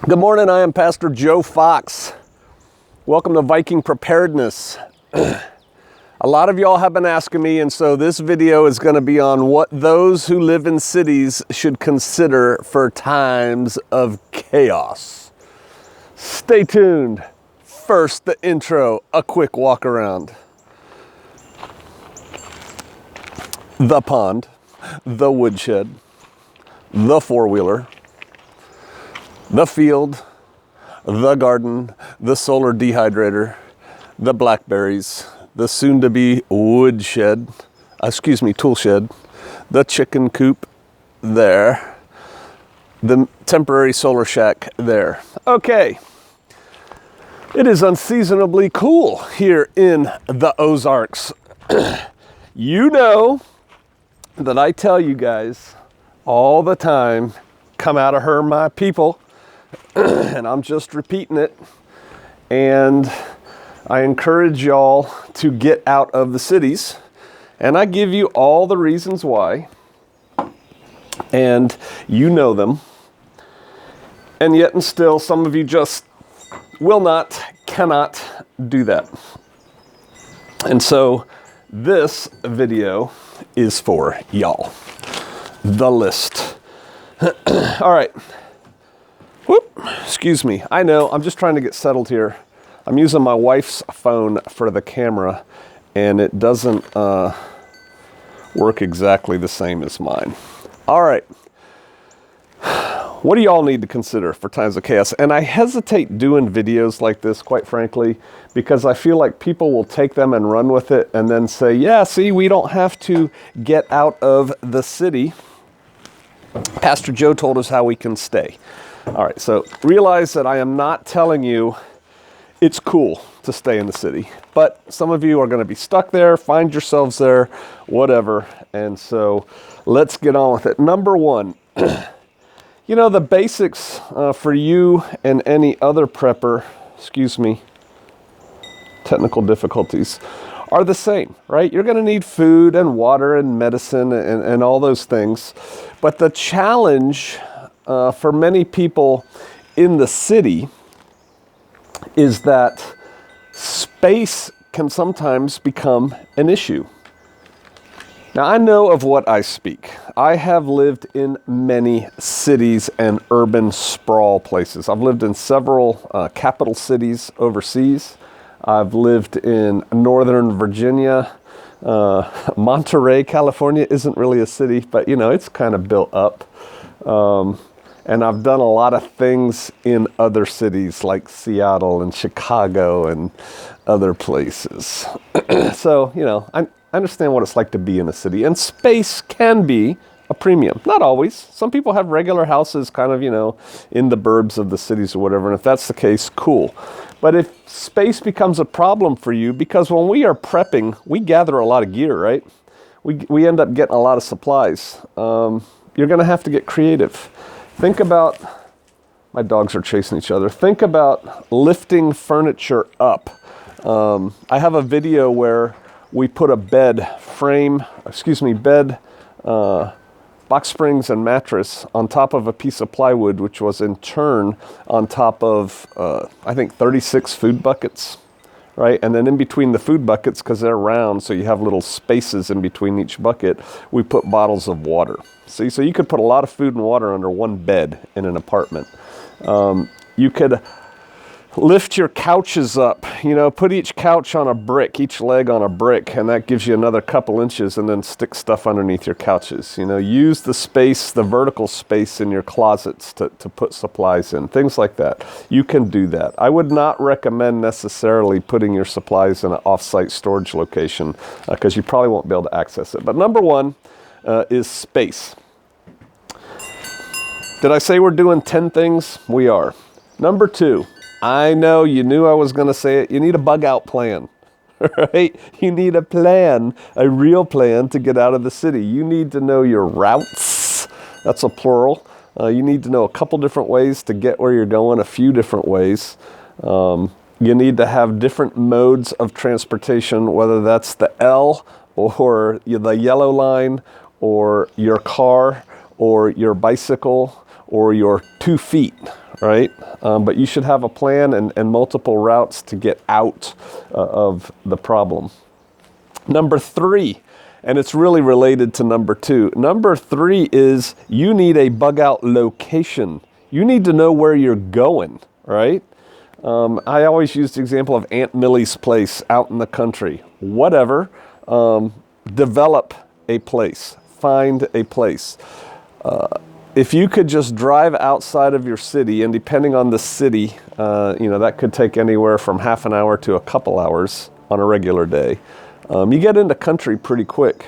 Good morning, I am Pastor Joe Fox. Welcome to Viking Preparedness. A lot of y'all have been asking me, and so this video is going to be on what those who live in cities should consider for times of chaos. Stay tuned. First, the intro, a quick walk around. The pond, the woodshed, the four-wheeler, the field, the garden, the solar dehydrator, the blackberries, the soon-to-be tool shed, the chicken coop there, the temporary solar shack there. Okay, it is unseasonably cool here in the Ozarks. You know that I tell you guys all the time, come out of her, my people. And I'm just repeating it. And I encourage y'all to get out of the cities. And I give you all the reasons why. And you know them. And yet and still, some of you just will not, cannot do that. And so this video is for y'all. The list. All right. Whoop, excuse me. I know, I'm just trying to get settled here. I'm using my wife's phone for the camera, and it doesn't work exactly the same as mine. All right. What do y'all need to consider for times of chaos? And I hesitate doing videos like this, quite frankly, because I feel like people will take them and run with it and then say, yeah, see, we don't have to get out of the city. Pastor Joe told us how we can stay. All right, so realize that I am not telling you it's cool to stay in the city, but some of you are going to be stuck there, find yourselves there, whatever, and so let's get on with it. Number one, you know, the basics for you and any other prepper, technical difficulties, are the same, right? You're going to need food and water and medicine and all those things, but the challenge for many people in the city is that space can sometimes become an issue. Now, I know of what I speak. I have lived in many cities and urban sprawl places. I've lived in several capital cities overseas. I've lived in Northern Virginia. Monterey, California isn't really a city, but you know, it's kind of built up. And I've done a lot of things in other cities like Seattle and Chicago and other places. So, you know, I understand what it's like to be in a city. And space can be a premium. Not always. Some people have regular houses kind of, you know, in the burbs of the cities or whatever. And if that's the case, cool. But if space becomes a problem for you, because when we are prepping, we gather a lot of gear, right? We end up getting a lot of supplies. You're going to have to get creative. Think about, my dogs are chasing each other. Think about lifting furniture up. I have a video where we put a box springs and mattress on top of a piece of plywood, which was in turn on top of, I think 36 food buckets, right? And then in between the food buckets, because they're round, so you have little spaces in between each bucket, we put bottles of water. See, so you could put a lot of food and water under one bed in an apartment. You could lift your couches up, you know, put each couch on a brick, each leg on a brick, and that gives you another couple inches, and then stick stuff underneath your couches. You know, use the space, the vertical space in your closets to put supplies in, things like that. You can do that. I would not recommend necessarily putting your supplies in an off-site storage location because you probably won't be able to access it. But number one is space. Did I say we're doing 10 things? We are. Number two, I know you knew I was going to say it. You need a bug out plan, right? You need a plan, a real plan to get out of the city. You need to know your routes. That's a plural. You need to know a couple different ways to get where you're going, a few different ways. You need to have different modes of transportation, whether that's the L or the yellow line or your car or your bicycle or your 2 feet, right? But you should have a plan and multiple routes to get out of the problem. Number 3, and it's really related to number 2. Number 3 is you need a bug out location. You need to know where you're going, right? I always use the example of Aunt Millie's place out in the country. Whatever, develop a place, find a place. If you could just drive outside of your city, and depending on the city, that could take anywhere from half an hour to a couple hours on a regular day. You get into country pretty quick.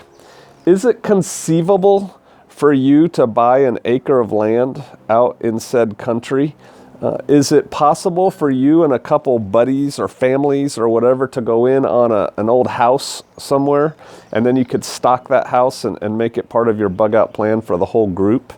Is it conceivable for you to buy an acre of land out in said country? Is it possible for you and a couple buddies or families or whatever to go in on an old house somewhere, and then you could stock that house and make it part of your bug out plan for the whole group?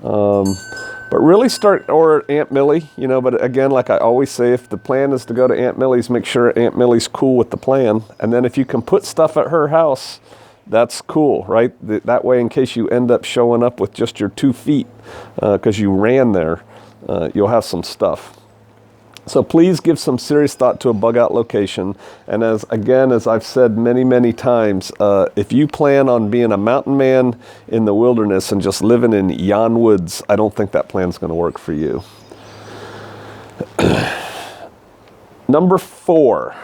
But really start, or Aunt Millie, but again, like I always say, if the plan is to go to Aunt Millie's, make sure Aunt Millie's cool with the plan. And then if you can put stuff at her house, that's cool, right? That way, in case you end up showing up with just your 2 feet, because you ran there, you'll have some stuff. So please give some serious thought to a bug out location. And as I've said many, many times, if you plan on being a mountain man in the wilderness and just living in yon woods, I don't think that plan's going to work for you. Number 4,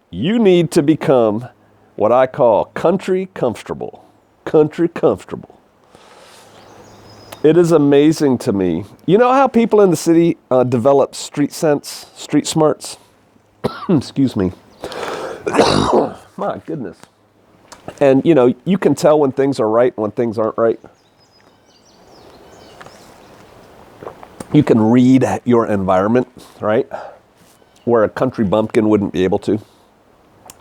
you need to become what I call country comfortable. Country comfortable. It is amazing to me. You know how people in the city develop street sense, street smarts? Excuse me. My goodness. And, you can tell when things are right and when things aren't right. You can read your environment, right? Where a country bumpkin wouldn't be able to.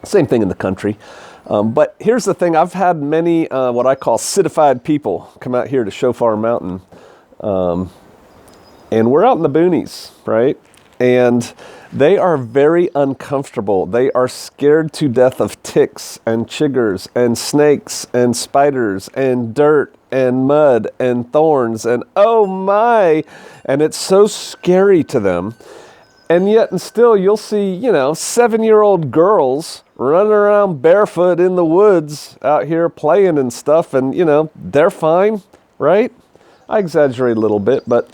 Same thing in the country. But here's the thing. I've had many what I call citified people come out here to Shofar Mountain. And we're out in the boonies, right? And they are very uncomfortable. They are scared to death of ticks and chiggers and snakes and spiders and dirt and mud and thorns and oh my. And it's so scary to them. And yet and still you'll see, 7-year-old girls running around barefoot in the woods out here playing and stuff. And, they're fine, right? I exaggerate a little bit, but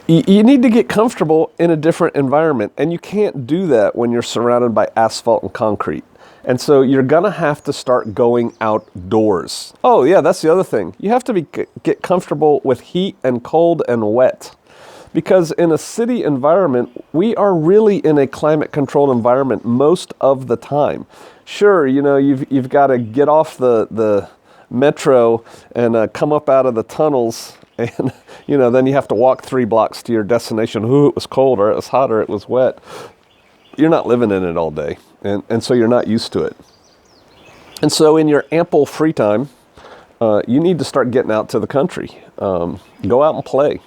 you need to get comfortable in a different environment. And you can't do that when you're surrounded by asphalt and concrete. And so you're going to have to start going outdoors. Oh, yeah, that's the other thing. You have to get comfortable with heat and cold and wet. Because in a city environment, we are really in a climate-controlled environment most of the time. Sure, you've got to get off the metro and come up out of the tunnels, and then you have to walk 3 blocks to your destination. Ooh, it was cold, or it was hot, or it was wet. You're not living in it all day, and so you're not used to it. And so in your ample free time, you need to start getting out to the country. Go out and play.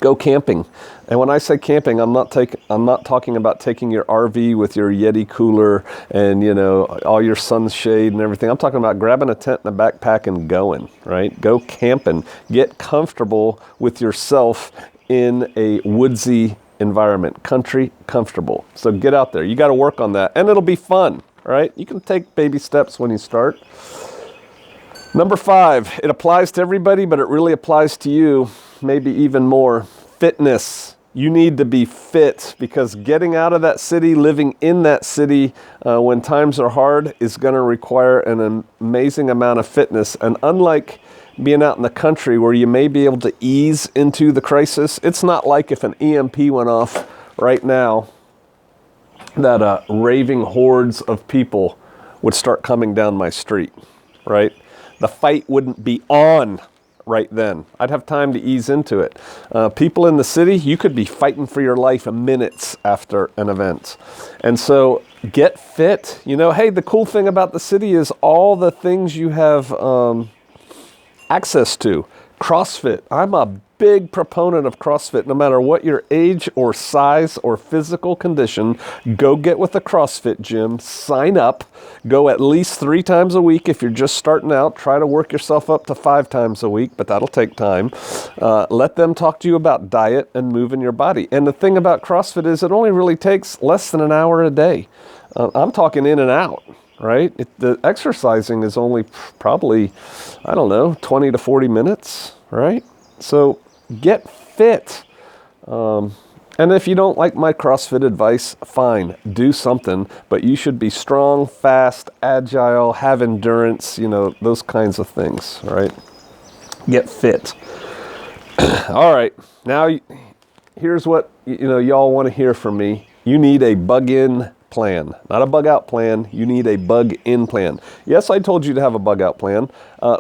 Go camping. And when I say camping, I'm not talking about taking your RV with your Yeti cooler and, all your sunshade and everything. I'm talking about grabbing a tent and a backpack and going, right? Go camping. Get comfortable with yourself in a woodsy environment. Country comfortable. So get out there. You got to work on that. And it'll be fun, right? You can take baby steps when you start. Number 5, it applies to everybody, but it really applies to you. Maybe even more, fitness. You need to be fit, because getting out of that city, living in that city when times are hard is going to require an amazing amount of fitness. And unlike being out in the country where you may be able to ease into the crisis, it's not like if an EMP went off right now that raving hordes of people would start coming down my street, right? The fight wouldn't be on right then. I'd have time to ease into it. People in the city, you could be fighting for your life minutes after an event. And so get fit. Hey, the cool thing about the city is all the things you have access to. CrossFit. I'm a big proponent of CrossFit. No matter what your age or size or physical condition, go get with a CrossFit gym, sign up, go at least 3 times a week. If you're just starting out, try to work yourself up to 5 times a week, but that'll take time. Let them talk to you about diet and moving your body. And the thing about CrossFit is it only really takes less than an hour a day. I'm talking in and out. Right? The exercising is only probably, 20 to 40 minutes, right? So get fit. And if you don't like my CrossFit advice, fine, do something, but you should be strong, fast, agile, have endurance, those kinds of things, right? Get fit. All right, now here's what, y'all want to hear from me. You need a bug-in plan, not a bug-out plan. You need a bug-in plan. Yes, I told you to have a bug-out plan.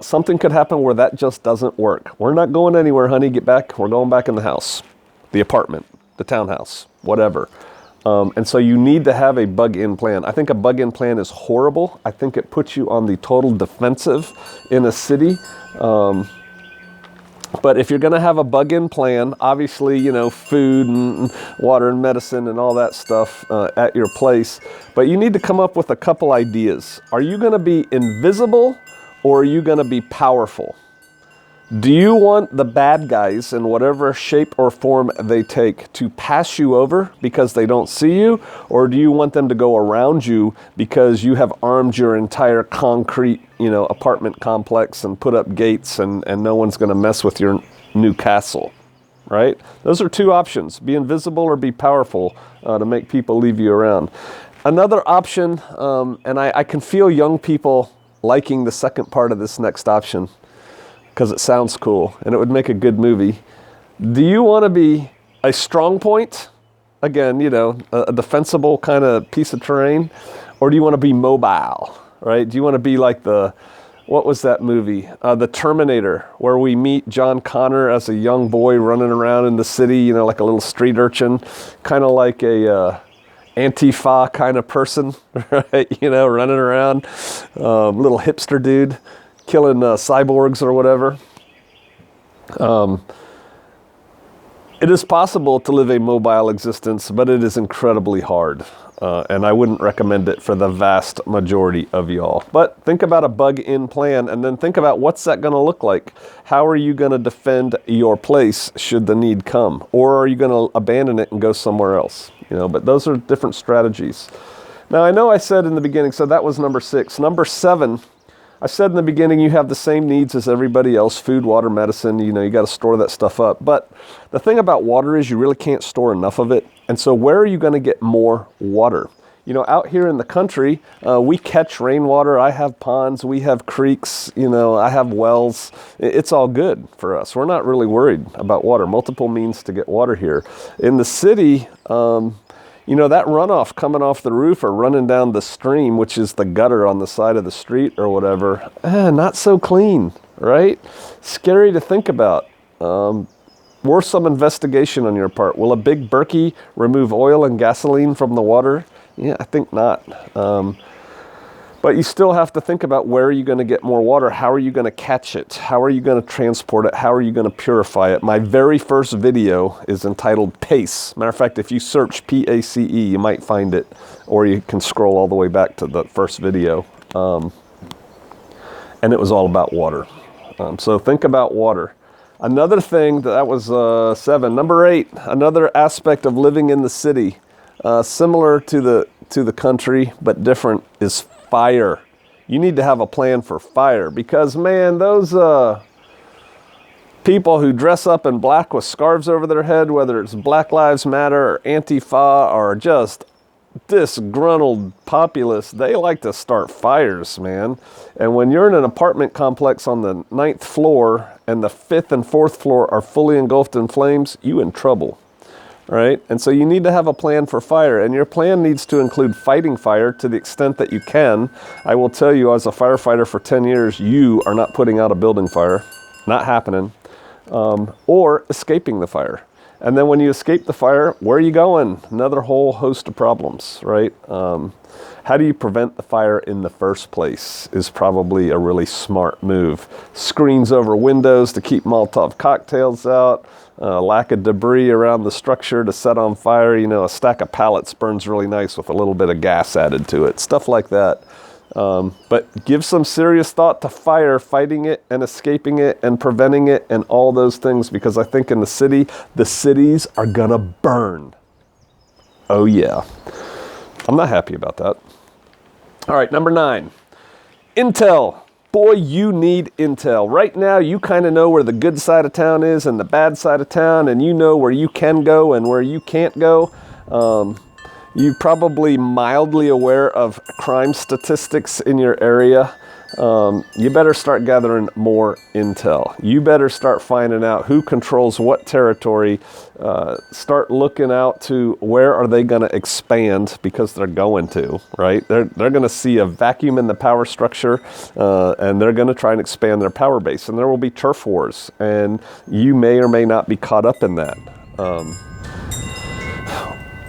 Something could happen where that just doesn't work. We're not going anywhere, honey. Get back. We're going back in the house, the apartment, the townhouse, whatever. And so you need to have a bug-in plan. I think a bug-in plan is horrible. I think it puts you on the total defensive in a city. But if you're going to have a bug-in plan, obviously, food and water and medicine and all that stuff at your place. But you need to come up with a couple ideas. Are you going to be invisible or are you going to be powerful? Do you want the bad guys, in whatever shape or form they take, to pass you over because they don't see you? Or do you want them to go around you because you have armed your entire concrete, apartment complex and put up gates and no one's going to mess with your new castle, right? Those are 2 options, be invisible or be powerful to make people leave you around. Another option, and I can feel young people liking the second part of this next option, because it sounds cool and it would make a good movie. Do you want to be a strong point? Again, a defensible kind of piece of terrain. Or do you want to be mobile, right? Do you want to be like what was that movie? The Terminator, where we meet John Connor as a young boy running around in the city, like a little street urchin, kind of like a Antifa kind of person, right? Running around, little hipster dude, killing cyborgs or whatever. It is possible to live a mobile existence, but it is incredibly hard. And I wouldn't recommend it for the vast majority of y'all. But think about a bug-in plan and then think about what's that going to look like. How are you going to defend your place should the need come? Or are you going to abandon it and go somewhere else? But those are different strategies. Now, I know I said in the beginning, so that was number 6. Number 7, I said in the beginning, you have the same needs as everybody else, food, water, medicine, you got to store that stuff up. But the thing about water is you really can't store enough of it. And so where are you going to get more water? Out here in the country, we catch rainwater. I have ponds, we have creeks, I have wells. It's all good for us. We're not really worried about water. Multiple means to get water here. In the city, that runoff coming off the roof or running down the stream, which is the gutter on the side of the street or whatever, not so clean, right? Scary to think about. Worth some investigation on your part. Will a big Berkey remove oil and gasoline from the water? Yeah, I think not. But you still have to think about where are you going to get more water? How are you going to catch it? How are you going to transport it? How are you going to purify it? My very first video is entitled PACE. Matter of fact, if you search PACE, you might find it, or you can scroll all the way back to the first video. And it was all about water. So think about water. Another thing, that was 7. Number 8, another aspect of living in the city, similar to the country, but different, is fire. You need to have a plan for fire because, man, those people who dress up in black with scarves over their head, whether it's Black Lives Matter or Antifa or just disgruntled populace, they like to start fires, man. And when you're in an apartment complex on the 9th floor and the 5th and 4th floor are fully engulfed in flames, you in trouble. Right? And so you need to have a plan for fire, and your plan needs to include fighting fire to the extent that you can. I will tell you, as a firefighter for 10 years, you are not putting out a building fire. Not happening. Or escaping the fire. And then when you escape the fire, where are you going? Another whole host of problems, right? How do you prevent the fire in the first place is probably a really smart move. Screens over windows to keep Molotov cocktails out, lack of debris around the structure to set on fire. You know, a stack of pallets burns really nice with a little bit of gas added to it, stuff like that. But give some serious thought to fire, fighting it and escaping it and preventing it and all those things, because I think in the cities are gonna burn. Oh yeah. I'm not happy about that. All right, number 9, intel. Boy, you need intel. Right now, you kind of know where the good side of town is and the bad side of town, and you know where you can go and where you can't go. You're probably mildly aware of crime statistics in your area. You better start gathering more intel. You better start finding out who controls what territory. Start looking out to where are they going to expand, because they're going to, right? They're going to see a vacuum in the power structure, and they're going to try and expand their power base. And there will be turf wars, and you may or may not be caught up in that.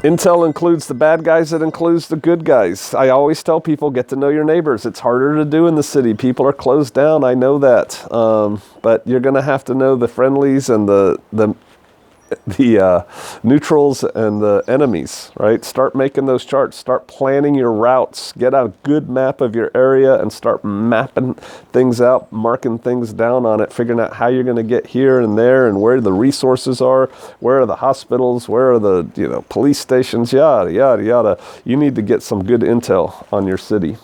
Intel includes the bad guys, it includes the good guys. I always tell people, get to know your neighbors. It's harder to do in the city. People are closed down, I know that. But you're going to have to know the friendlies and the neutrals and the enemies, right? Start making those charts. Start planning your routes. Get a good map of your area and start mapping things out, marking things down on it, figuring out how you're going to get here and there and where the resources are, where are the hospitals, where are the police stations, yada, yada, yada. You need to get some good intel on your city.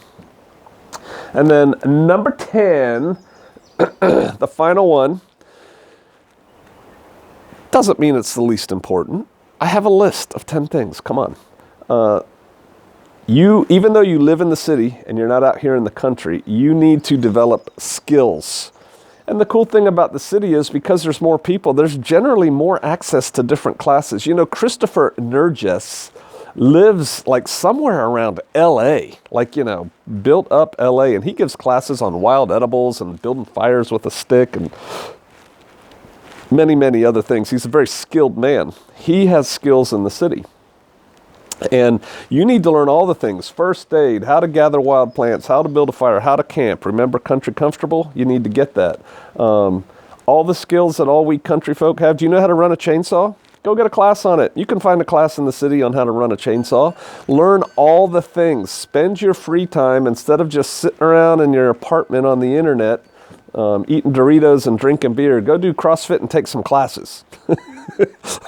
And then number 10, the final one, doesn't mean it's the least important. I have a list of 10 things. Come on. Even though you live in the city and you're not out here in the country, you need to develop skills. And the cool thing about the city is, because there's more people, there's generally more access to different classes. You know, Christopher Nurges lives like somewhere around LA, built up LA, and he gives classes on wild edibles and building fires with a stick and many, many other things. He's a very skilled man. He has skills in the city. And you need to learn all the things: first aid, how to gather wild plants, how to build a fire, how to camp. Remember, country comfortable? You need to get that. All the skills that all we country folk have. Do you know how to run a chainsaw? Go get a class on it. You can find a class in the city on how to run a chainsaw. Learn all the things. Spend your free time, instead of just sitting around in your apartment on the internet, eating Doritos and drinking beer, go do CrossFit and take some classes.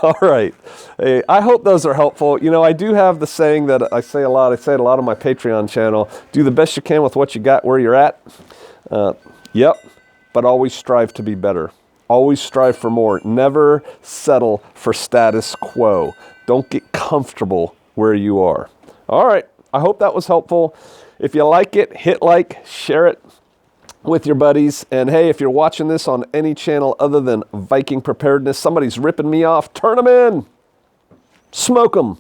All right. Hey, I hope those are helpful. You know, I do have the saying that I say a lot. I say it a lot on my Patreon channel. Do the best you can with what you got where you're at. Yep. But always strive to be better. Always strive for more. Never settle for status quo. Don't get comfortable where you are. All right. I hope that was helpful. If you like it, hit like, share it with your buddies. And hey, if you're watching this on any channel other than Viking Preparedness, somebody's ripping me off, turn them in. Smoke them.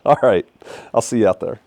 All right. I'll see you out there.